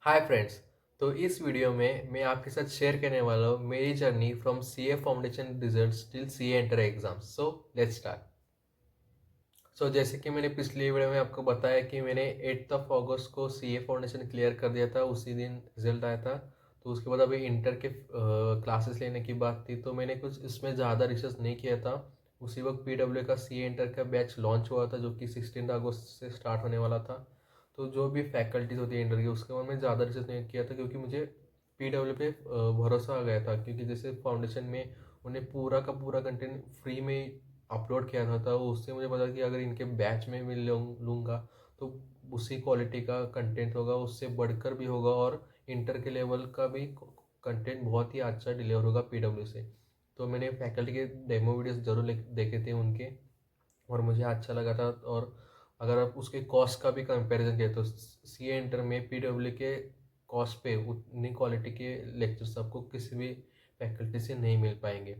Hi friends. तो इस video में मैं आपके साथ शेयर करने वाला हूँ मेरी journey from CA foundation results till CA enter exams. So let's start. जैसे कि मैंने पिछली वीडियो में आपको बताया कि मैंने 8 अगस्त को सीए फाउंडेशन क्लियर कर दिया था, उसी दिन रिजल्ट आया था। तो उसके बाद अभी इंटर के क्लासेस लेने की बात थी, तो मैंने कुछ इसमें ज़्यादा रिसर्च नहीं किया था। उसी वक्त पीडब्ल्यू का सीए इंटर का बैच लॉन्च हुआ था, जो कि 16 अगस्त से स्टार्ट होने वाला था। तो जो भी फैकल्टीज होती है इंटर की, उसके बारे में ज़्यादा रिसर्च नहीं किया था, क्योंकि मुझे पीडब्ल्यू पे भरोसा आ गया था। क्योंकि जैसे फाउंडेशन में उन्हें पूरा का पूरा कंटेंट फ्री में अपलोड किया था, तो उससे मुझे पता कि अगर इनके बैच में मैं लूँगा तो उसी क्वालिटी का कंटेंट होगा, उससे बढ़कर भी होगा, और इंटर के लेवल का भी कंटेंट बहुत ही अच्छा डिलीवर होगा पीडब्ल्यू से। तो मैंने फैकल्टी के डेमो वीडियोस जरूर देखे थे उनके, और मुझे अच्छा लगा था। और अगर आप उसके कॉस्ट का भी कंपैरिजन करें तो सी इंटर में पीडब्ल्यू के कॉस्ट पे उतनी क्वालिटी के लेक्चर्स आपको किसी भी फैकल्टी से नहीं मिल पाएंगे।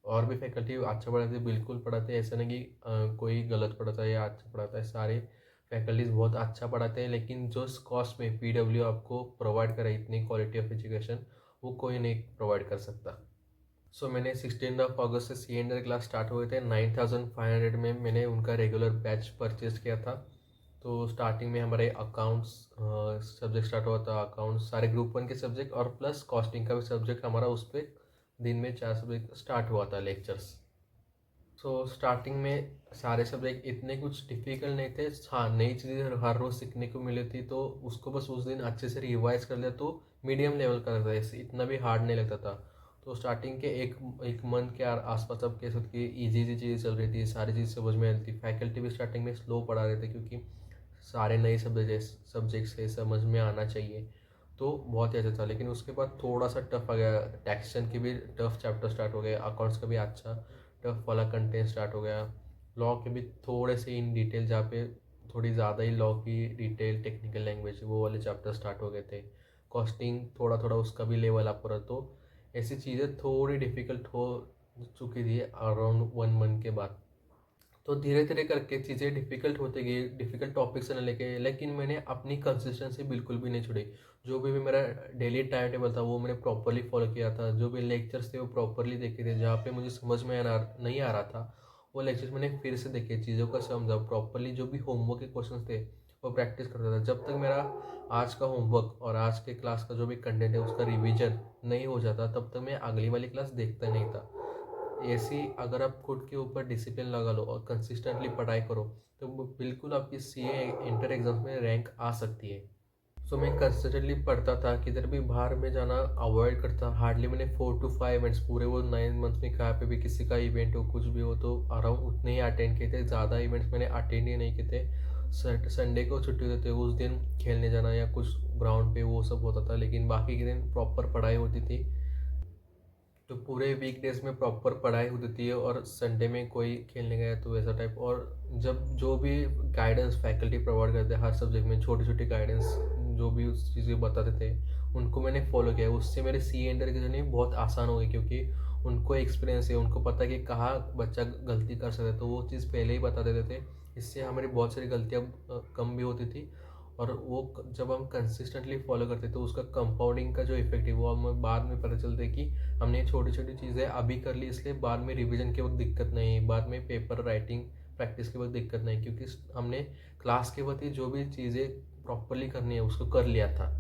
और भी फैकल्टी अच्छा पढ़ाते, बिल्कुल पढ़ाते, ऐसा नहीं कि कोई गलत पढ़ाता है या अच्छा पढ़ाता है। सारे फैकल्टीज बहुत अच्छा पढ़ाते हैं, लेकिन जो कॉस्ट में पीडब्ल्यू आपको प्रोवाइड करे इतनी क्वालिटी ऑफ एजुकेशन, वो कोई नहीं प्रोवाइड कर सकता। मैंने 16 अगस्त से सी एंडर क्लास स्टार्ट हुए थे। 9500 में मैंने उनका रेगुलर बैच परचेज किया था। तो स्टार्टिंग में हमारे अकाउंट्स सब्जेक्ट स्टार्ट हुआ था, अकाउंट्स सारे ग्रुप 1 के सब्जेक्ट, और प्लस कॉस्टिंग का भी सब्जेक्ट हमारा उस पर दिन में 4 सब्जेक्ट स्टार्ट हुआ था लेक्चर्स। स्टार्टिंग में सारे सब्जेक्ट इतने कुछ डिफिकल्ट नहीं थे। हाँ, नई चीज़ें हर रोज़ सीखने को मिली थी, तो उसको बस उस दिन अच्छे से रिवाइज कर लिया तो मीडियम लेवल का लगता था, इतना भी हार्ड नहीं लगता था। तो स्टार्टिंग के एक मंथ के आसपास अब कह सकते कि ईजी ईजी चीज़ें चल रही थी, सारी चीज़ समझ में आ रही थी। फैकल्टी भी स्टार्टिंग में स्लो पढ़ा रहे थे, क्योंकि सारे नए सब्जेक्ट्स से समझ में आना चाहिए, तो बहुत ही अच्छा था। लेकिन उसके बाद थोड़ा सा टफ आ गया, टैक्सेशन की भी टफ चैप्टर स्टार्ट हो गए, अकाउंट्स का भी अच्छा टफ वाला कंटेंट स्टार्ट हो गया, लॉ के भी थोड़े से इन डिटेल, जहाँ पे थोड़ी ज़्यादा ही लॉ की डिटेल टेक्निकल लैंग्वेज वो वाले चैप्टर स्टार्ट हो गए थे। कॉस्टिंग थोड़ा थोड़ा उसका भी लेवल अप हो रहा, तो ऐसी चीज़ें थोड़ी डिफ़िकल्ट हो चुकी थी अराउंड 1 मंथ के बाद। तो धीरे धीरे करके चीज़ें डिफ़िकल्ट होती गई, डिफ़िकल्ट टॉपिक्स ने लेके, लेकिन मैंने अपनी कंसिस्टेंसी बिल्कुल भी नहीं छोड़ी। जो भी मेरा डेली टाइम टेबल था वो मैंने प्रॉपरली फॉलो किया था। जो भी लेक्चर्स थे वो प्रॉपरली देखे थे, जहाँ पे मुझे समझ में नहीं आ रहा था वो लेक्चर्स मैंने फिर से देखे, चीज़ों का समझा प्रॉपरली। जो भी होमवर्क के क्वेश्चन थे वो प्रैक्टिस करता था। जब तक मेरा आज का होमवर्क और आज के क्लास का जो भी कंटेंट है उसका रिविजन नहीं हो जाता, तब तक मैं अगली वाली क्लास देखता नहीं था। ऐसी अगर आप खुद के ऊपर डिसिप्लिन लगा लो और कंसिस्टेंटली पढ़ाई करो, तो बिल्कुल आपकी सीए इंटर एग्जाम में रैंक आ सकती है। मैं कंसिस्टेंटली पढ़ता था, किधर भी बाहर में जाना अवॉइड करता। हार्डली मैंने 4 to 5 इवेंट्स पूरे वो 9 मंथ्स में, कहाँ पे भी किसी का इवेंट हो कुछ भी हो तो अराउंड उतने ही अटेंड किए थे। ज़्यादा इवेंट्स मैंने अटेंड ही नहीं किए थे। संडे को छुट्टी होती थी, उस दिन खेलने जाना या कुछ ग्राउंड पे वो सब होता था, लेकिन बाकी के दिन प्रॉपर पढ़ाई होती थी। तो पूरे वीकडेज में प्रॉपर पढ़ाई होती थी, और संडे में कोई खेलने गया तो वैसा टाइप। और जब जो भी गाइडेंस फैकल्टी प्रोवाइड करते हैं हर सब्जेक्ट में, छोटी छोटी गाइडेंस जो भी उस चीज़ें बताते थे, उनको मैंने फॉलो किया। उससे मेरे सी एंटर की जर्नी बहुत आसान हो गई, क्योंकि उनको एक्सपीरियंस है, उनको पता है कि कहाँ बच्चा गलती कर सकता है, तो वो चीज़ पहले ही बता देते थे। इससे हमारी बहुत सारी गलतियाँ कम भी होती थी। और वो जब हम कंसिस्टेंटली फॉलो करते तो उसका कंपाउंडिंग का जो इफेक्ट है वो हमें बाद में पता चलता है कि हमने छोटी छोटी चीज़ें अभी कर ली, इसलिए बाद में रिवीजन के वक्त दिक्कत नहीं है, बाद में पेपर राइटिंग प्रैक्टिस के वक्त दिक्कत नहीं, क्योंकि हमने क्लास के वक्त ही जो भी चीज़ें प्रॉपरली करनी है उसको कर लिया था।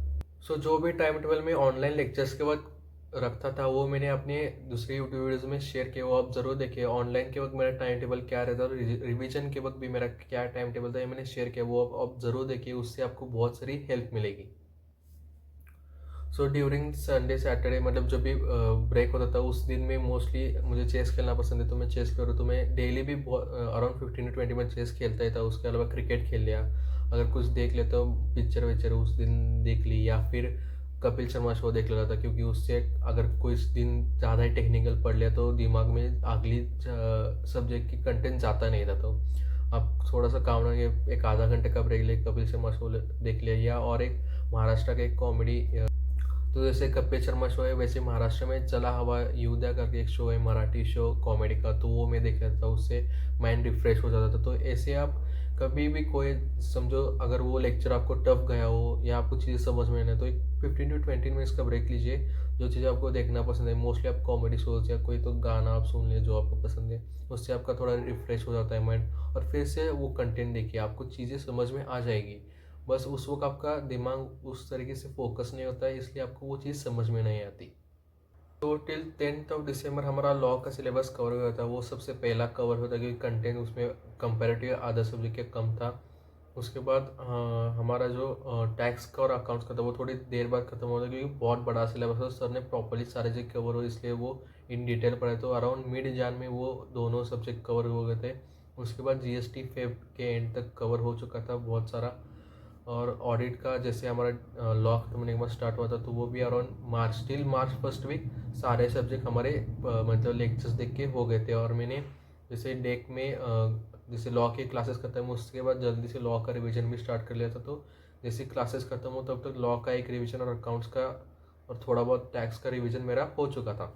जो भी टाइम टेबल में ऑनलाइन लेक्चर्स के वक्त रखता था वो मैंने अपने दूसरे यूट्यूब वीडियोज़ में शेयर किया, वो आप ज़रूर देखिए। ऑनलाइन के वक्त मेरा टाइम टेबल क्या रहता है और रिवीजन के वक्त भी मेरा क्या टाइम टेबल था, ये मैंने शेयर किया, वो आप ज़रूर देखिए, उससे आपको बहुत सारी हेल्प मिलेगी। ड्यूरिंग संडे सैटरडे, मतलब जब भी ब्रेक होता था उस दिन में मोस्टली मुझे चेस खेलना पसंद है, तो मैं चेस करूँ, तो मैं डेली भी अराउंड 15 to 20 मिनट चेस खेलता ही था। उसके अलावा क्रिकेट खेल लिया, अगर कुछ देख लेता हूँ पिक्चर विक्चर उस दिन देख ली, या फिर कपिल शर्मा शो देख लेता था, क्योंकि उससे अगर कोई दिन ज़्यादा ही टेक्निकल पढ़ लिया तो दिमाग में अगली सब्जेक्ट की कंटेंट जाता नहीं था। तो अब थोड़ा सा काम रहा, एक आधा घंटे का ब्रेक ले कपिल शर्मा शो देख लिया, या और एक महाराष्ट्र का एक कॉमेडी, तो जैसे कपिल शर्मा शो है वैसे महाराष्ट्र में चला हवा युद्धा करके एक शो है मराठी शो कॉमेडी का, तो वो मैं देख लेता था, उससे माइंड रिफ्रेश हो जाता था। तो ऐसे आप कभी भी कोई समझो अगर वो लेक्चर आपको टफ गया हो या आपको चीज़ें समझ में नहीं आए तो एक 15 to 20 मिनट्स का ब्रेक लीजिए। जो चीज़ें आपको देखना पसंद है, मोस्टली आप कॉमेडी शोज या कोई तो गाना आप सुन लिए जो आपको पसंद है, उससे आपका थोड़ा रिफ्रेश हो जाता है माइंड, और फिर से वो कंटेंट देखिए, आपको चीज़ें समझ में आ जाएगी। बस उस वक्त आपका दिमाग उस तरीके से फोकस नहीं होता है, इसलिए आपको वो चीज़ समझ में नहीं आती। तो टिल 10th of December हमारा लॉ का सिलेबस कवर हो गया था। वो सबसे पहला कवर होता है क्योंकि कंटेंट उसमें कंपैरेटिव अदर सब्जेक्ट के कम था। उसके बाद हमारा जो टैक्स का और अकाउंट्स का था वो थोड़ी देर बाद खत्म होता क्योंकि बहुत बड़ा सिलेबस था। सर ने प्रॉपर्ली सारे चीज़ कवर हो, इसलिए वो इन डिटेल पढ़ाए, तो अराउंड मिड जान में वो दोनों सब्जेक्ट कवर हो गए थे। उसके बाद जीएसटी फेब के एंड तक कवर हो चुका था बहुत सारा। और ऑडिट का जैसे हमारा लॉ खत्म होने के बाद स्टार्ट हुआ था, तो वो भी around March till March first week सारे सब्जेक्ट हमारे मतलब लेक्चर्स देख के हो गए थे। और मैंने जैसे डेक में जैसे लॉ की क्लासेस खत्म हो उसके बाद जल्दी से लॉ का रिवीजन भी स्टार्ट कर लिया था। तो जैसे क्लासेस खत्म हो तब तक लॉ का एक रिवीजन और अकाउंट्स का और थोड़ा बहुत टैक्स का रिवीजन मेरा हो चुका था।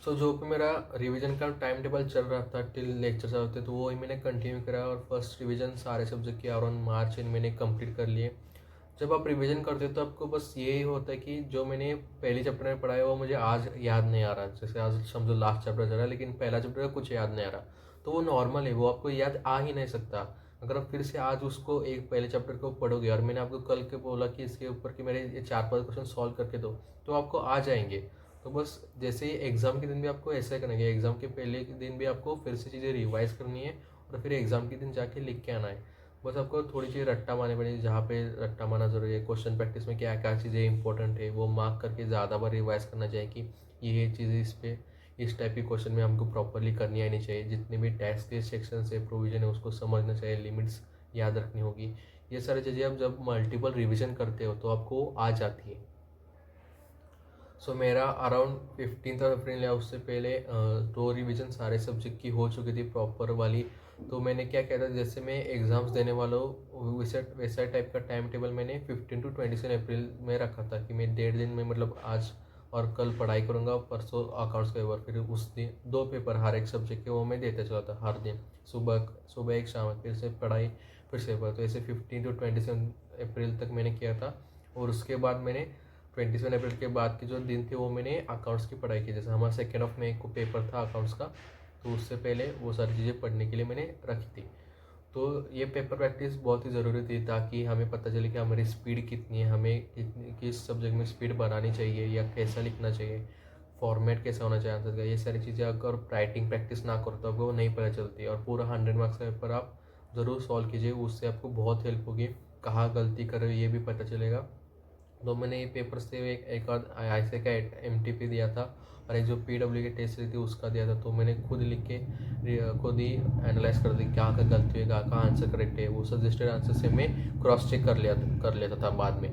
सो जो भी मेरा रिवीजन का टाइम टेबल चल रहा था टिल लेक्चर्स होते, तो वो ही मैंने कंटिन्यू करा और फर्स्ट रिवीजन सारे सब्जेक्ट के अराउंड मार्च इन मैंने कंप्लीट कर लिए। जब आप रिवीजन करते हो तो आपको बस यही होता है कि जो मैंने पहले चैप्टर में पढ़ा है वो मुझे आज याद नहीं आ रहा। जैसे आज समझो लास्ट चैप्टर चल रहा है लेकिन पहला चैप्टर का कुछ याद नहीं आ रहा, तो वो नॉर्मल है, वो आपको याद आ ही नहीं सकता। अगर आप फिर से आज उसको एक पहले चैप्टर को पढ़ोगे और मैंने आपको कल के बोला कि इसके ऊपर कि मेरे ये 4-5 क्वेश्चन सॉल्व करके दो, तो आपको आ जाएंगे। तो बस जैसे ही एग्ज़ाम के दिन भी आपको ऐसा करेंगे, एग्ज़ाम के पहले के दिन भी आपको फिर से चीज़ें रिवाइज करनी है और फिर एग्ज़ाम के दिन जाके लिख के आना है। बस आपको थोड़ी चीज़ रट्टा मारनी पड़ेगी, जहाँ पे रट्टा मारना ज़रूरी है। क्वेश्चन प्रैक्टिस में क्या क्या चीज़ें इंपॉर्टेंट है वो मार्क करके ज़्यादा बार रिवाइज करना चाहिए कि ये चीज़ें इस पे इस टाइप की क्वेश्चन में हमको प्रॉपरली करनी आनी चाहिए। जितने भी टैक्स के सेक्शन से प्रोविजन है उसको समझना चाहिए, लिमिट्स याद रखनी होगी। ये सारी चीज़ें आप जब मल्टीपल रिविजन करते हो तो आपको आ जाती है। सो मेरा अराउंड 15th of April या उससे पहले 2 रिवीजन सारे सब्जेक्ट की हो चुकी थी प्रॉपर वाली। तो मैंने क्या किया था, जैसे मैं एग्ज़ाम्स देने वाला हूँ वैसा टाइप का टाइम टेबल मैंने 15 to 27 अप्रैल में रखा था कि मैं 1.5 दिन में मतलब आज और कल पढ़ाई करूँगा, परसों अकाउंट्स का पेपर, फिर उस दिन 2 पेपर हर एक सब्जेक्ट के वो मैं देते चला था हर दिन, सुबह सुबह एक शाम फिर से पढ़ाई फिर से पेपर। तो ऐसे 15 to 27 अप्रैल तक मैंने किया था। और उसके बाद मैंने 27 अप्रैल के बाद के जो दिन थे वो मैंने अकाउंट्स की पढ़ाई की। जैसे हमारा 2 मई को पेपर था अकाउंट्स का, तो उससे पहले वो सारी चीज़ें पढ़ने के लिए मैंने रखी थी। तो ये पेपर प्रैक्टिस बहुत ही ज़रूरी थी ताकि हमें पता चले कि हमारी स्पीड कितनी है, हमें कितनी किस सब्जेक्ट में स्पीड बनानी चाहिए या कैसा लिखना चाहिए, फॉर्मेट कैसा होना चाहिए आंसर का। ये सारी चीज़ें अगर राइटिंग प्रैक्टिस ना करो तो आपको नहीं पता चलती। और पूरा 100 मार्क्स का पेपर आप ज़रूर सॉल्व कीजिए, उससे आपको बहुत हेल्प होगी। कहाँ गलती कर रहे हो ये भी पता चलेगा। तो मैंने ये पेपर से एक आध IISA का MTP दिया था और एक जो PW की टेस्ट रही थी उसका दिया था। तो मैंने खुद लिख के खुद ही एनालाइज कर दी कहाँ का गलती है कहाँ का आंसर करेक्ट है। वो सजेस्टेड आंसर से मैं क्रॉस चेक कर लेता था बाद में।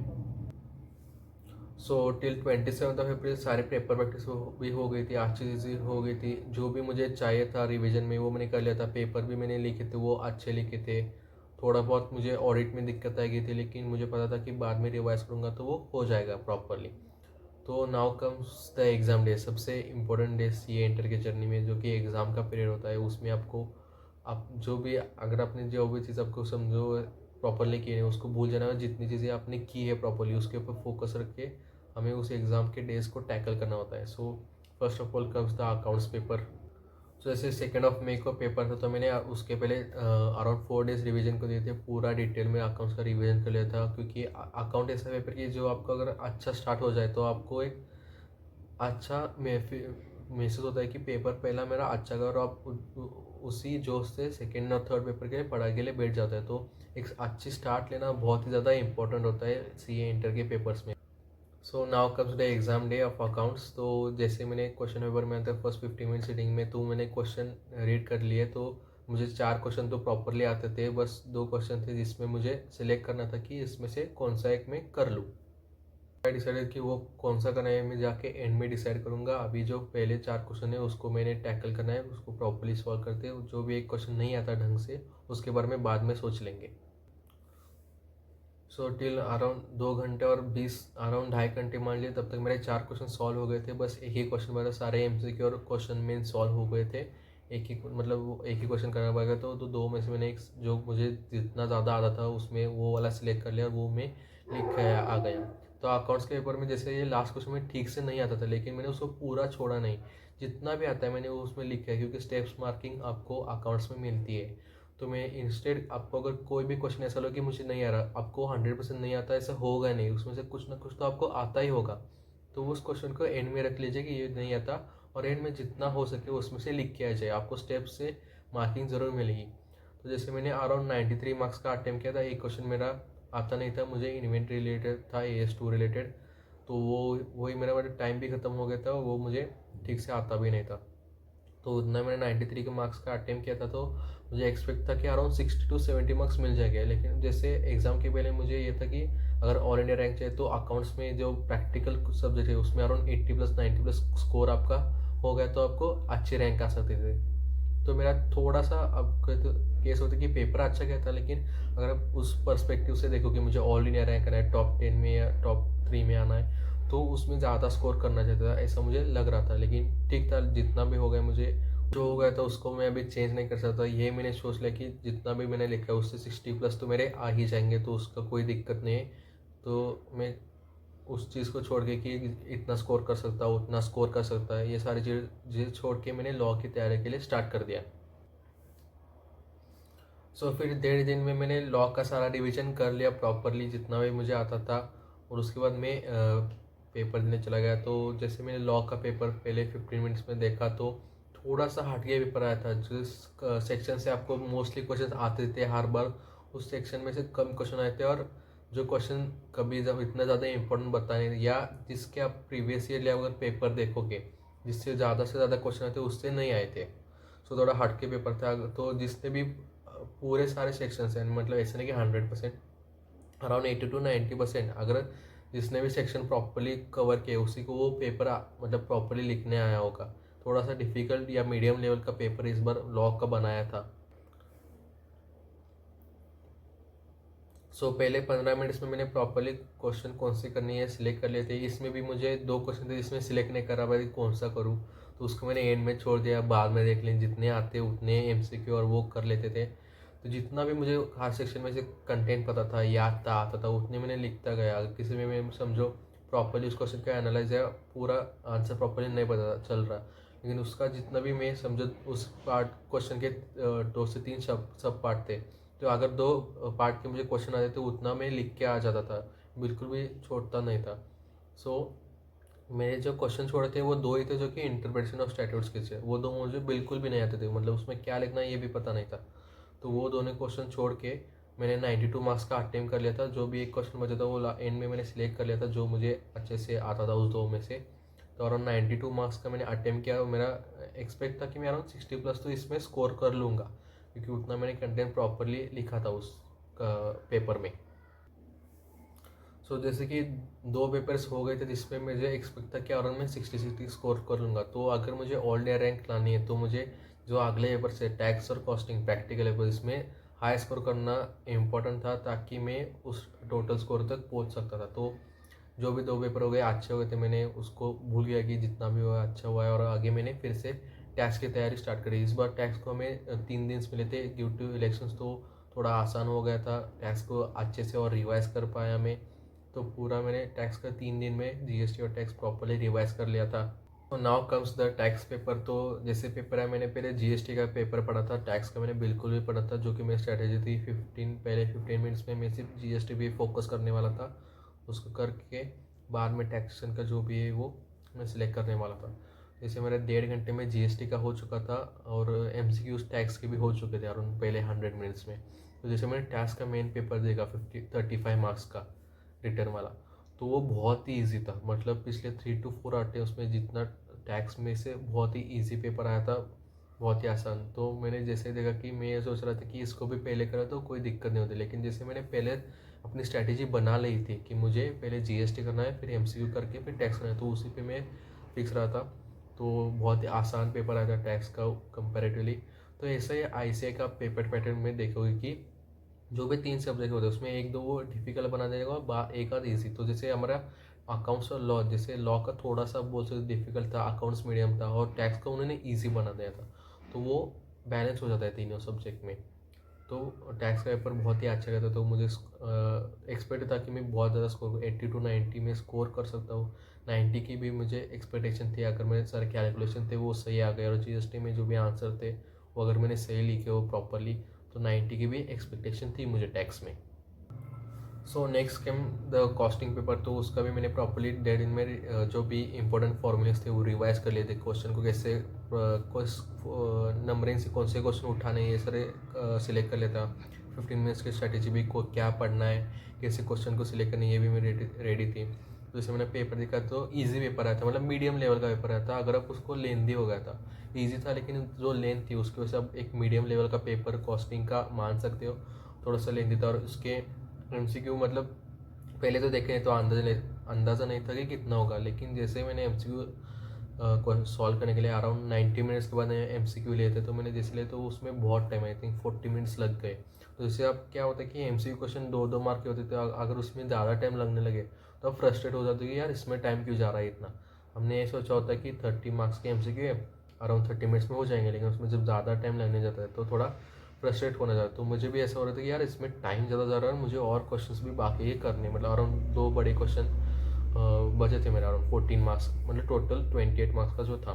सो टिल 27 अप्रैल सारे पेपर प्रैक्टिस भी हो गई थी, अच्छी चीज़ें हो गई थी। जो भी मुझे चाहिए था रिवीजन में वो मैंने कर लिया था। पेपर भी मैंने लिखे थे वो अच्छे लिखे थे। थोड़ा बहुत मुझे ऑडिट में दिक्कत आ गई थी लेकिन मुझे पता था कि बाद में रिवाइज करूँगा तो वो हो जाएगा प्रॉपरली। तो now comes the exam day, सबसे इम्पोर्टेंट डे CA इंटर की जर्नी में, जो कि एग्ज़ाम का पीरियड होता है। उसमें आपको आप जो भी अगर आपने जो भी चीज़ आपको समझो प्रॉपरली की है उसको भूल जाना है। जितनी चीज़ें आपने की है प्रॉपरली उसके ऊपर फोकस रख के हमें उस एग्ज़ाम के डेज को टैकल करना होता है। So first of all comes the accounts paper. तो जैसे 2 मई को पेपर था तो मैंने उसके पहले अराउंड 4 डेज रिवीजन को दिए थे, पूरा डिटेल में अकाउंट्स का रिवीजन कर लिया था। क्योंकि अकाउंट ऐसा पेपर कि जो आपको अगर अच्छा स्टार्ट हो जाए तो आपको एक अच्छा महसूस होता है कि पेपर पहला मेरा अच्छा गया और आप उसी जोश से सेकेंड और थर्ड पेपर के लिए पढ़ाई के लिए बैठ जाता है। तो एक अच्छी स्टार्ट लेना बहुत ही ज़्यादा इंपॉर्टेंट होता है CA इंटर के पेपर्स में। So now comes the exam day of accounts. तो जैसे मैंने क्वेश्चन पेपर में आता है फर्स्ट 15 मिनट सीटिंग में, तो मैंने क्वेश्चन रीड कर लिए। तो मुझे 4 क्वेश्चन तो प्रॉपरली आते थे, बस 2 क्वेश्चन थे जिसमें मुझे सिलेक्ट करना था कि इसमें से कौन सा एक मैं कर लूँ। मैं डिसाइडेड कि वो कौन सा करना है मैं जाके एंड में डिसाइड करूँगा। अभी जो पहले 4 क्वेश्चन है उसको मैंने टैकल करना है, उसको प्रॉपरली सॉल्व करते हैं। जो भी एक क्वेश्चन नहीं आता ढंग से उसके बारे में बाद में सोच लेंगे। सो टिल अराउंड 2 घंटे और 20 अराउंड 2.5 घंटे मान लिए, तब तक मेरे 4 क्वेश्चन सॉल्व हो गए थे। बस एक ही क्वेश्चन मेरा सारे MCQ और क्वेश्चन मेन सॉल्व हो गए थे। एक ही मतलब वो एक ही क्वेश्चन करना पड़ेगा। तो दो में से मैंने एक जो मुझे जितना ज़्यादा आता था उसमें वो वाला सिलेक्ट कर लिया और वो मैं लिख के आ गया। तो अकाउंट्स के पेपर में जैसे ये लास्ट क्वेश्चन में ठीक से नहीं आता था, लेकिन मैंने उसको पूरा छोड़ा नहीं, जितना भी आता है मैंने वो उसमें लिखा है, क्योंकि स्टेप्स मार्किंग आपको अकाउंट्स में मिलती है। तो मैं इंस्टेड आपको अगर कोई भी क्वेश्चन ऐसा लो कि मुझे नहीं आ रहा, आपको 100% नहीं आता ऐसा होगा नहीं, उसमें से कुछ ना कुछ तो आपको आता ही होगा। तो उस क्वेश्चन को एंड में रख लीजिए कि ये नहीं आता, और एंड में जितना हो सके उसमें से लिख के आ जाए, आपको स्टेप से मार्किंग ज़रूर मिलेगी। तो जैसे मैंने अराउंड 93 मार्क्स का अटेम्प्ट किया था। एक क्वेश्चन मेरा आता नहीं था, मुझे इन्वेंट्री रिलेटेड था, AS2 रिलेटेड। तो वही मेरा मतलब टाइम भी ख़त्म हो गया था, वो मुझे ठीक से आता भी नहीं था। तो उतना मैंने 93 के मार्क्स का अटेम्प्ट किया था। तो मुझे एक्सपेक्ट था कि अराउंड 60 to 70 मार्क्स मिल जाएंगे। लेकिन जैसे एग्ज़ाम के पहले मुझे ये था कि अगर ऑल इंडिया रैंक चाहिए तो अकाउंट्स में जो प्रैक्टिकल सब्जेक्ट है उसमें अराउंड 80+90+ स्कोर आपका हो गया तो आपको अच्छे रैंक आ सकते थे। तो मेरा थोड़ा सा अब तो केस होता है कि पेपर अच्छा गया था, लेकिन अगर आप उस पर्सपेक्टिव से देखो कि मुझे ऑल इंडिया रैंक करना है, टॉप 10 में या टॉप 3 में आना है, तो उसमें ज़्यादा स्कोर करना चाहता था, ऐसा मुझे लग रहा था। लेकिन ठीक था, जितना भी हो गया, मुझे जो हो गया था उसको मैं अभी चेंज नहीं कर सकता। ये मैंने सोच लिया कि जितना भी मैंने लिखा है उससे 60+ तो मेरे आ ही जाएंगे, तो उसका कोई दिक्कत नहीं है। तो मैं उस चीज़ को छोड़ के कि इतना स्कोर कर सकता है, उतना स्कोर कर सकता है, ये सारी चीज़ छोड़ के मैंने लॉ की तैयारी के लिए स्टार्ट कर दिया। फिर 1.5 दिन में मैंने लॉ का सारा रिवीजन कर लिया प्रॉपरली, जितना भी मुझे आता था। और उसके बाद मैं पेपर देने चला गया। तो जैसे मैंने लॉ का पेपर पहले 15 मिनट्स में देखा, तो थोड़ा सा हटके पेपर आया था। जिस सेक्शन से आपको मोस्टली क्वेश्चन आते थे हर बार, उस सेक्शन में से कम क्वेश्चन आए थे। और जो क्वेश्चन कभी जब इतना ज़्यादा इंपॉर्टेंट बताए, या जिसके आप प्रीवियस ईयर या अगर पेपर देखोगे जिससे ज़्यादा से ज़्यादा क्वेश्चन आए थे, उससे नहीं आए थे। थोड़ा हटके पेपर था। तो जिसने भी पूरे सारे सेक्शंस हैं, मतलब ऐसे नहीं कि 100%, अराउंड 80 to 90%, अगर जिसने भी सेक्शन प्रॉपरली कवर किया उसी को वो पेपर मतलब प्रॉपरली लिखने आया होगा। थोड़ा सा डिफिकल्ट या मीडियम लेवल का पेपर इस बार लॉ का बनाया था। पहले 15 मिनट्स में मैंने प्रॉपरली क्वेश्चन कौन से करनी है सिलेक्ट कर लिए थे। इसमें भी मुझे 2 क्वेश्चन थे जिसमें सिलेक्ट नहीं करा भाई कौन सा करूँ, तो उसको मैंने एंड में छोड़ दिया, बाद में देख लें, जितने आते उतने MCQ और वो कर लेते थे। तो जितना भी मुझे हर सेक्शन में से कंटेंट पता था, याद था, आता था, उतने मैंने लिखता गया। अगर किसी में मैं समझो प्रॉपरली उस क्वेश्चन का एनालाइज है, पूरा आंसर प्रॉपरली नहीं पता चल रहा, लेकिन उसका जितना भी मैं समझो उस पार्ट क्वेश्चन के 2 से 3 सब पार्ट थे, तो अगर 2 पार्ट के मुझे क्वेश्चन आते थे उतना मैं लिख के आ जाता था, बिल्कुल भी छोड़ता नहीं था। सो मेरे जो क्वेश्चन छोड़े थे वो 2 ही थे, जो कि इंटरप्रिटेशन ऑफ स्टैट्यूट्स के थे। वो 2 मुझे बिल्कुल भी नहीं आते थे, मतलब उसमें क्या लिखना है ये भी पता नहीं था। तो वो दोनों क्वेश्चन छोड़ के मैंने 92 मार्क्स का अटेम्प्ट कर लिया था। जो भी एक क्वेश्चन बचा था वो एंड में मैंने सिलेक्ट कर लिया था, जो मुझे अच्छे से आता था उस 2 में से। तो अराउंड 92 मार्क्स का मैंने अटेम्प्ट किया। मेरा एक्सपेक्ट था कि मैं अराउंड 60+ तो इसमें स्कोर कर लूँगा, क्योंकि उतना मैंने कंटेंट प्रॉपरली लिखा था उस पेपर में। जैसे कि 2 पेपर्स हो गए थे जिसमें मुझे एक्सपेक्ट था कि अराउंड मैं 60 स्कोर कर लूँगा। तो अगर मुझे ऑल इंडिया रैंक लानी है तो मुझे जो अगले पेपर से टैक्स और कॉस्टिंग प्रैक्टिकल पेपर, इसमें हाई स्कोर करना इम्पोर्टेंट था, ताकि मैं उस टोटल स्कोर तक पहुंच सकता था। तो जो भी 2 पेपर हो गए अच्छे हो गए थे, मैंने उसको भूल गया कि जितना भी हुआ अच्छा हुआ है, और आगे मैंने फिर से टैक्स की तैयारी स्टार्ट करी। इस बार टैक्स को हमें 3 दिन मिले थे ड्यू टू इलेक्शंस, तो थोड़ा आसान हो गया था, टैक्स को अच्छे से और रिवाइज कर पाया मैं। तो पूरा मैंने टैक्स का 3 दिन में GST और टैक्स प्रॉपरली रिवाइज कर लिया था। तो now comes the tax paper. तो जैसे पेपर है, मैंने पहले GST का पेपर पढ़ा था, टैक्स का मैंने बिल्कुल भी पढ़ा था, जो कि मेरी स्ट्रैटेजी थी। पहले 15 मिनट्स में मैं सिर्फ GST पे फोकस करने वाला था, उसको करके बाद में टैक्सेशन का जो भी है वो मैं सिलेक्ट करने वाला था। जैसे मेरा 1.5 घंटे में GST का हो चुका था, और MCQs टैक्स के भी हो चुके थे अराउंड पहले 100 मिनट्स में। तो जैसे मैंने टैक्स का मेन पेपर देखा 35 मार्क्स का रिटर्न वाला, तो वो बहुत ही ईजी था। मतलब पिछले 3 to 4 आते हैं उसमें, जितना टैक्स में से बहुत ही ईजी पेपर आया था, बहुत ही आसान। तो मैंने जैसे देखा कि मैं ये सोच रहा था कि इसको भी पहले करा तो कोई दिक्कत नहीं होती, लेकिन जैसे मैंने पहले अपनी स्ट्रैटेजी बना ली थी कि मुझे पहले GST करना है, फिर MCQ करके फिर टैक्स करना है, तो उसी पे मैं फिक्स रहा था। तो बहुत ही आसान पेपर आया था टैक्स का कंपेरेटिवली। तो ऐसा ही ICAI का पेपर पैटर्न में देखोगे कि जो भी 3 सब्जेक्ट होते हैं उसमें 1-2 वो डिफिकल्ट बना देगा और एक आध ईजी। तो जैसे हमारा अकाउंट्स और लॉ, जैसे लॉ का थोड़ा सा बोल सकते डिफिकल्ट था, अकाउंट्स मीडियम था, और टैक्स का उन्होंने ईजी बना दिया था। तो वो बैलेंस हो जाता है तीनों सब्जेक्ट में। तो टैक्स का पेपर बहुत ही अच्छा गया था, तो मुझे एक्सपेक्ट था कि मैं बहुत ज़्यादा स्कोर 80 to 90 में स्कोर कर सकता हूँ। 90 की भी मुझे एक्सपेक्टेशन थी, अगर मेरे सारे कैलकुलेशन थे वो सही आ गए और जीएसटी में जो भी आंसर थे वो अगर मैंने सही लिखे हो प्रॉपरली, तो 90 की भी एक्सपेक्टेशन थी मुझे टैक्स में। So next came the costing paper, तो उसका भी मैंने प्रॉपरली डेढ़ दिन में जो भी इंपॉर्टेंट फॉर्मूलेस थे वो रिवाइज कर लिए थे। क्वेश्चन को कैसे नंबरिंग से कौन से क्वेश्चन उठाने ये सारे सिलेक्ट कर लेता। 15 मिनट्स की स्ट्रैटेजी भी को क्या पढ़ना है, कैसे क्वेश्चन को सिलेक्ट करना है, ये भी मेरी रेडी थी। तो जैसे मैंने पेपर देखा तो ईजी पेपर आया था, मतलब मीडियम लेवल का पेपर आया था। अगर आप उसको लेंदी हो गया था, ईजी था लेकिन जो लेंथ थी उसकी वजह से आप एक मीडियम लेवल का पेपर कॉस्टिंग का मान सकते हो। थोड़ा सा लेंदी था और उसके एमसीक्यू मतलब पहले तो देखे तो अंदाज़ा नहीं था कि कितना होगा, लेकिन जैसे मैंने एमसीक्यू को सॉल्व करने के लिए अराउंड 90 मिनट्स के बाद एमसीक्यू लिए थे, तो मैंने जैसे लिए तो उसमें बहुत टाइम, आई थिंक 40 मिनट्स लग गए। तो जैसे अब क्या होता है कि एमसीक्यू क्वेश्चन 2-2 मार्क के होते थे, अगर उसमें ज़्यादा टाइम लगने लगे तो अब फ्रस्ट्रेट हो जाते कि यार इसमें टाइम क्यों जा रहा है इतना। हमने ये सोचा होता है कि 30 मार्क्स के एमसीक्यू है, अराउंड 30 मिनट्स में हो जाएंगे, लेकिन उसमें जब ज़्यादा टाइम लगने जाता है तो थोड़ा फ्रस्ट्रेट होने जाता है। तो मुझे भी ऐसा हो रहा था कि यार इसमें टाइम ज़्यादा जा रहा है और मुझे और क्वेश्चंस भी बाकी ही करने, मतलब अराउंड 2 बड़े क्वेश्चन बचे थे मेरे, अराउंड 14 मार्क्स, मतलब टोटल 28 मार्क्स का जो था।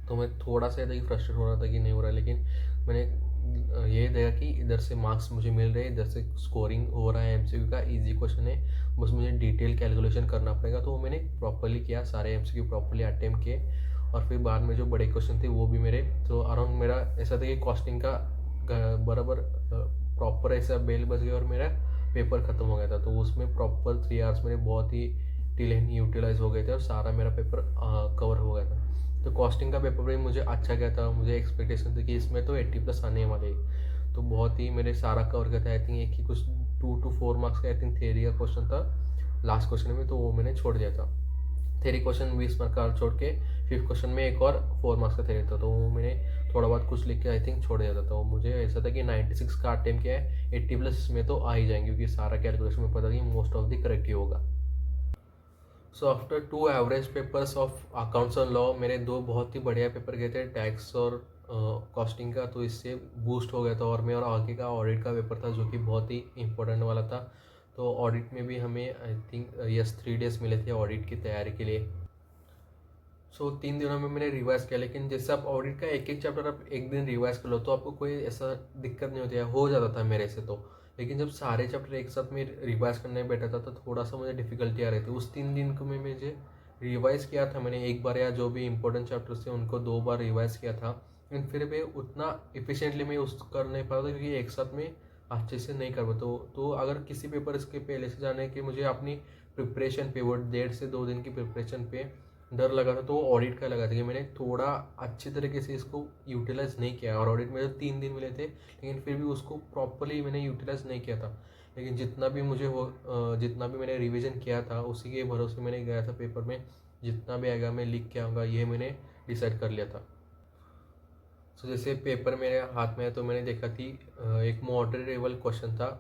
तो मैं थोड़ा सा था कि फ्रस्ट्रेट हो रहा था कि नहीं हो रहा है, लेकिन मैंने ये देखा कि इधर से मार्क्स मुझे मिल रहे हैं, इधर से स्कोरिंग हो रहा है, एमसीक्यू का इजी क्वेश्चन है, बस मुझे डिटेल कैलकुलेशन करना पड़ेगा। तो वो मैंने प्रॉपरली किया, सारे एमसीक्यू प्रॉपरली अटेम्प्ट किए और फिर बाद में जो बड़े क्वेश्चन थे वो भी मेरे, तो अराउंड मेरा ऐसा था कि कॉस्टिंग का बराबर प्रॉपर ऐसा बेल बज गया और मेरा पेपर ख़त्म हो गया था। तो उसमें प्रॉपर 3 आवर्स मेरे बहुत ही टिल यूटिलाइज हो गए थे और सारा मेरा पेपर कवर हो गया था। तो कॉस्टिंग का पेपर भी मुझे अच्छा गया था, मुझे एक्सपेक्टेशन थी कि इसमें तो 80+ आने वाले, तो बहुत ही मेरे सारा कवर किया था। आई थिंक एक ही कुछ 2 to 4 मार्क्स का आई थिंक थेरी का क्वेश्चन था लास्ट क्वेश्चन में, तो वो मैंने छोड़ दिया था। थेरी क्वेश्चन 20 मार्क का छोड़ के 5th क्वेश्चन में एक और 4 मार्क्स का थेरी था, तो वो मैंने थोड़ा बहुत कुछ लिख के आई थिंक छोड़ दिया था। तो मुझे ऐसा था कि 96 का अटेम्प्ट किया है, 80+ में तो आ ही जाएंगे क्योंकि सारा कैलकुलेशन में पता कि मोस्ट ऑफ द करेक्ट ही होगा। So after 2 average papers of accounts और लॉ, मेरे 2 बहुत ही बढ़िया पेपर गए थे टैक्स और कॉस्टिंग का, तो इससे बूस्ट हो गया था। और मैं और आगे का ऑडिट का पेपर था जो कि बहुत ही इंपॉर्टेंट वाला था। तो ऑडिट में भी हमें आई थिंक 3 डेज मिले थे ऑडिट की तैयारी के लिए। सो 3 दिनों में मैंने रिवाइज किया, लेकिन जैसे आप ऑडिट का एक एक चैप्टर आप एक दिन रिवाइज कर लो तो आपको कोई ऐसा दिक्कत नहीं होती है, हो जाता था मेरे से तो। लेकिन जब सारे चैप्टर एक साथ में रिवाइज करने बैठा था तो थोड़ा सा मुझे डिफिकल्टी आ रही थी। उस 3 दिन को मैं मुझे रिवाइज किया था मैंने एक बार, या जो भी इंपॉर्टेंट चैप्टर्स थे उनको 2 बार रिवाइज किया था, लेकिन फिर भी उतना इफिशिएंटली मैं उस कर नहीं पा रहा था क्योंकि एक साथ में अच्छे से नहीं कर पाता। तो अगर किसी पेपर इसके पहले से जाने कि मुझे अपनी प्रिपरेशन पे, वो 1.5 से 2 दिन की प्रिपरेशन पे डर लगा था, तो ऑडिट का लगा था कि मैंने थोड़ा अच्छी तरीके से इसको यूटिलाइज नहीं किया। और ऑडिट में तो 3 दिन मिले थे, लेकिन फिर भी उसको प्रॉपरली मैंने यूटिलाइज नहीं किया था। लेकिन जितना भी मुझे वो जितना भी मैंने रिवीजन किया था उसी के भरोसे मैंने गया था पेपर में, जितना भी आएगा मैं लिख के आऊँगा ये मैंने डिसाइड कर लिया था। सो जैसे पेपर मेरे हाथ में है तो मैंने देखा कि एक मॉडरेट लेवल क्वेश्चन था,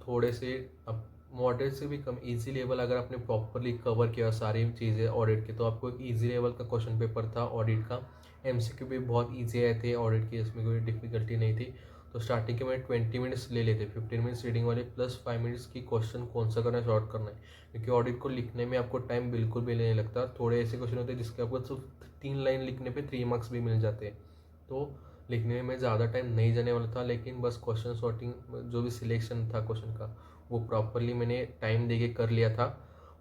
थोड़े से अब मॉडरेट से भी कम इजी लेवल, अगर आपने प्रॉपरली कवर किया सारी चीज़ें ऑडिट की तो आपको एक इजी लेवल का क्वेश्चन पेपर था ऑडिट का। एमसीक्यू भी बहुत इजी आए थे ऑडिट की, इसमें कोई डिफिकल्टी नहीं थी। तो स्टार्टिंग के मैंने 20 मिनट्स ले लेते, 15 मिनट्स रीडिंग वाले प्लस 5 मिनट्स की क्वेश्चन कौन सा करना है, शॉर्ट करना है, क्योंकि ऑडिट को लिखने में आपको टाइम बिल्कुल भी नहीं लगता। थोड़े ऐसे क्वेश्चन होते हैं जिसके आपको सिर्फ 3 लाइन लिखने पे 3 मार्क्स भी मिल जाते हैं। तो लिखने में ज़्यादा टाइम नहीं जाने वाला था, लेकिन बस क्वेश्चन सॉर्टिंग जो भी सिलेक्शन था क्वेश्चन का वो प्रॉपरली मैंने टाइम दे के कर लिया था।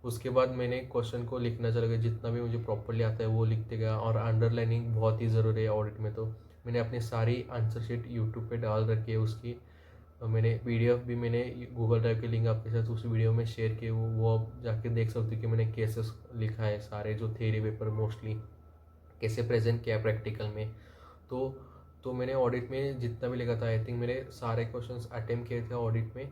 उसके बाद मैंने क्वेश्चन को लिखना चला गया, जितना भी मुझे प्रॉपरली आता है वो लिखते गया। और अंडरलाइनिंग बहुत ही ज़रूरी है ऑडिट में, तो मैंने अपनी सारी आंसर शीट यूट्यूब पे डाल रखी है उसकी। मैंने PDF भी मैंने गूगल ड्राइव के लिंक आपके साथ उस वीडियो में शेयर किए, वो आप जाके देख सकते हो कि मैंने केसेस लिखा है सारे, जो थ्योरी पेपर मोस्टली कैसे प्रेजेंट किया प्रैक्टिकल में। तो मैंने ऑडिट में जितना भी लिखा था आई थिंक मेरे सारे क्वेश्चंस अटेम्प्ट किए थे ऑडिट में।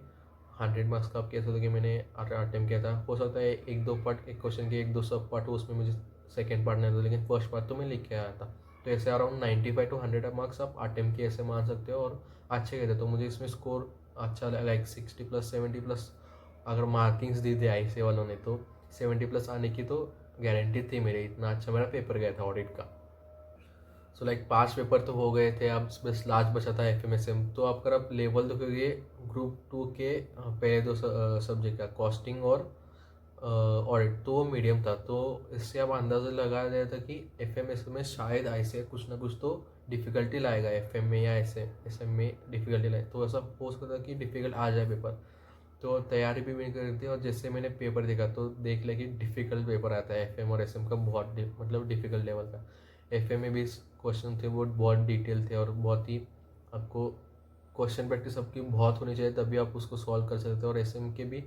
100 मार्क्स का आप कह सकते हो कि मैंने अटेम्प्ट किया था। हो सकता है 1-2 पार्ट, एक क्वेश्चन के 1-2 सब पार्ट हो उसमें मुझे सेकेंड पार्ट नहीं था, लेकिन फर्स्ट पार्ट तो मैं लिख के आया था। तो ऐसे अराउंड 95 to 100 मार्क्स आप अटेम्प्ट किए ऐसे मान सकते हो, और अच्छे गए थे। तो मुझे इसमें स्कोर अच्छा लाइक 60+, 70+, अगर मार्किंग्स दी थी IC वालों ने तो 70+ आने की तो गारंटी थी मेरी, इतना अच्छा मेरा पेपर गया था ऑडिट का। सो लाइक 5 पेपर तो हो गए थे, अब बस लास्ट बचा था FMSM। तो आप अगर आप लेवल देखोगे ग्रुप 2 के पहले 2 सब्जेक्ट का कॉस्टिंग और ऑडिट, तो वो मीडियम था। तो इससे आप अंदाज़ा लगा दिया था कि FMS में शायद ऐसे कुछ ना कुछ तो डिफ़िकल्टी लाएगा, FM में या ऐसे SM में डिफ़िकल्टी लाए, तो ऐसा हो सकता है कि डिफ़िकल्ट आ जाए पेपर। तो तैयारी भी मैंने करी थी, और जैसे मैंने पेपर देखा तो देख लिया कि डिफ़िकल्ट पेपर आता है FM और SM का, बहुत मतलब डिफ़िकल्ट लेवल का। FM में भी क्वेश्चन थे वो बहुत डिटेल थे, और बहुत ही आपको क्वेश्चन प्रैक्टिस आपकी बहुत होनी चाहिए, तभी आप उसको सॉल्व कर सकते हो। और SM के भी,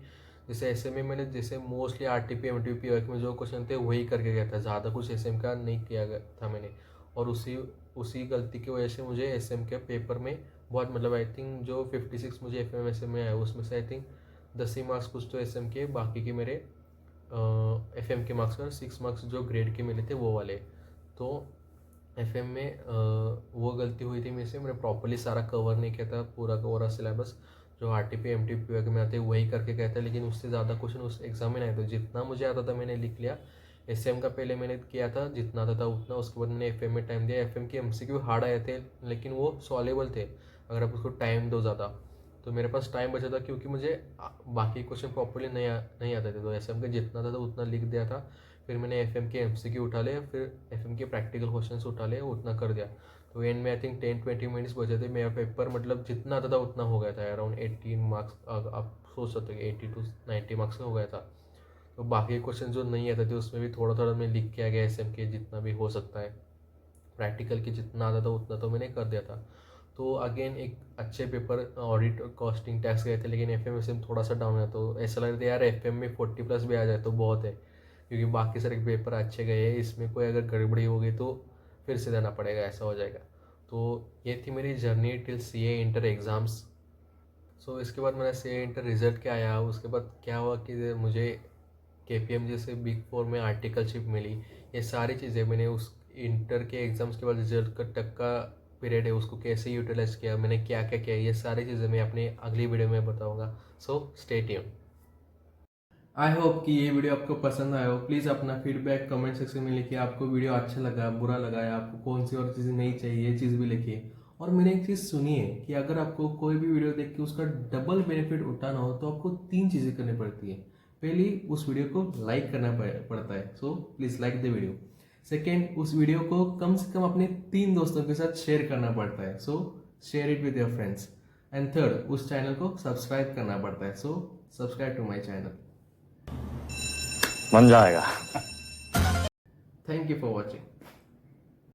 जैसे SM में मैंने जैसे मोस्टली RTP MTP में जो क्वेश्चन थे वही करके गया था, ज़्यादा कुछ SM का नहीं किया गया था मैंने। और उसी गलती की वजह से मुझे SM के पेपर में बहुत, मतलब आई थिंक जो 56 मुझे FMSM में आया उसमें से आई थिंक 10 ही मार्क्स कुछ तो SM के, बाकी के मेरे FM के मार्क्स और 6 मार्क्स जो ग्रेड के मिले थे वो वाले। तो FM में वो गलती हुई थी मेरे से, मैंने प्रॉपरली सारा कवर नहीं किया था, पूरा का पूरा सिलेबस जो RTP MTP में आते वही करके गया था, लेकिन उससे ज़्यादा क्वेश्चन उस एग्जाम में नहीं आए। तो जितना मुझे आता था मैंने लिख लिया। SM का पहले मैंने किया था जितना आता था उतना, उसके बाद मैंने FM में टाइम दिया। FM के MCQ हार्ड आए थे, लेकिन वो सॉल्वेबल थे अगर आप उसको टाइम दो ज़्यादा। तो मेरे पास टाइम बचा था, क्योंकि मुझे बाकी क्वेश्चन प्रॉपरली नहीं आते थे, तो SM के जितना था उतना लिख दिया था। फिर मैंने FM के MCQ उठा लिए, फिर FM के प्रैक्टिकल क्वेश्चंस उठा लिए, उतना कर दिया। तो एंड में आई थिंक 10-20 मिनट्स बचे थे, मेरा पेपर मतलब जितना आता था उतना हो गया था, अराउंड 18 मार्क्स। आप सोच सकते हो कि 80 to 90 मार्क्स का हो गया था। तो बाकी क्वेश्चन जो नहीं आते थे उसमें भी थोड़ा थोड़ा मैं लिख के आ गया, SM के जितना भी हो सकता है। प्रैक्टिकल के जितना आता था उतना तो मैंने कर दिया था। तो अगेन एक अच्छे पेपर ऑडिट और कॉस्टिंग टैक्स गए थे, लेकिन FMSM थोड़ा सा डाउन है। तो ऐसा लग रहा था यार FM में 40+ भी आ जाए तो बहुत है, क्योंकि बाकी सारे पेपर अच्छे गए हैं, इसमें कोई अगर गड़बड़ी हो गई तो फिर से देना पड़ेगा, ऐसा हो जाएगा। तो ये थी मेरी journey till CA inter exams. So इसके बाद मेरा CA इंटर रिजल्ट क्या आया, उसके बाद क्या हुआ कि मुझे KPM जैसे बिग 4 में आर्टिकलशिप मिली। ये सारी चीज़ें मैंने उस इंटर के एग्ज़ाम्स के बाद रिजल्ट का तक का पीरियड है उसको कैसे यूटिलाइज़ किया, मैंने क्या क्या किया, ये सारी चीज़ें मैं अपनी अगली वीडियो में बताऊँगा। So stay tune. I hope कि ये वीडियो आपको पसंद आया हो। प्लीज़ अपना फीडबैक कमेंट सेक्शन में लिखिए, आपको वीडियो अच्छा लगा, बुरा लगा, या आपको कौन सी और चीज़ नहीं चाहिए, ये चीज़ भी लिखिए। और मैंने एक चीज़ सुनिए कि अगर आपको कोई भी वीडियो देख के उसका डबल बेनिफिट उठाना हो तो आपको 3 चीज़ें करनी पड़ती है। पहली, उस वीडियो को लाइक करना पड़ता है, so please like the video. Second, उस वीडियो को कम से कम अपने 3 दोस्तों के साथ शेयर करना पड़ता है, so share it with your friends. And third, उस चैनल को सब्सक्राइब करना पड़ता है, so subscribe to my channel. बन जाएगा। Thank you for watching.